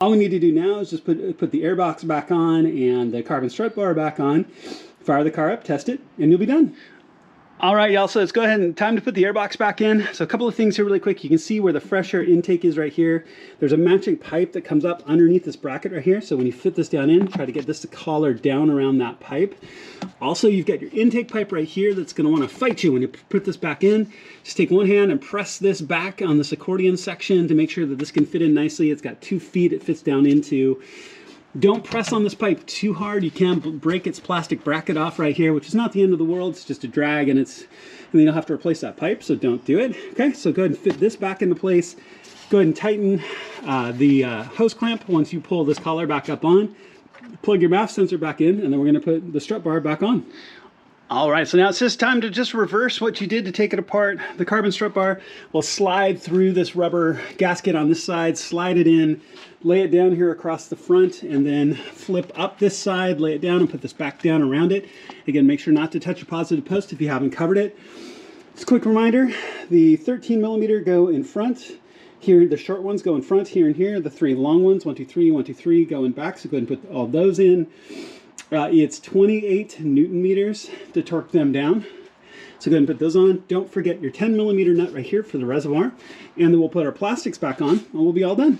All we need to do now is just put the airbox back on and the carbon strut bar back on, fire the car up, test it, and you'll be done. All right, y'all, so let's go ahead and time to put the airbox back in. So a couple of things here really quick. You can see where the fresh air intake is right here. There's a matching pipe that comes up underneath this bracket right here. So when you fit this down in, try to get this to collar down around that pipe. Also, you've got your intake pipe right here that's gonna wanna fight you when you put this back in. Just take one hand and press this back on this accordion section to make sure that this can fit in nicely. It's got 2 feet it fits down into. Don't press on this pipe too hard. You can break its plastic bracket off right here, which is not the end of the world. It's just a drag, and then you'll have to replace that pipe, so don't do it. Okay, so go ahead and fit this back into place. Go ahead and tighten the hose clamp once you pull this collar back up on. Plug your MAF sensor back in, and then we're going to put the strut bar back on. All right, so now it's just time to just reverse what you did to take it apart. The carbon strut bar will slide through this rubber gasket on this side, slide it in, lay it down here across the front, and then flip up this side, lay it down, and put this back down around it. Again, make sure not to touch your positive post if you haven't covered it. Just a quick reminder, the 13mm go in front. Here, the short ones go in front, here and here. The 3 long ones, 1, 2, 3, 1, 2, 3, go in back. So go ahead and put all those in. It's 28 Newton meters to torque them down. So go ahead and put those on. Don't forget your 10mm nut right here for the reservoir. And then we'll put our plastics back on and we'll be all done.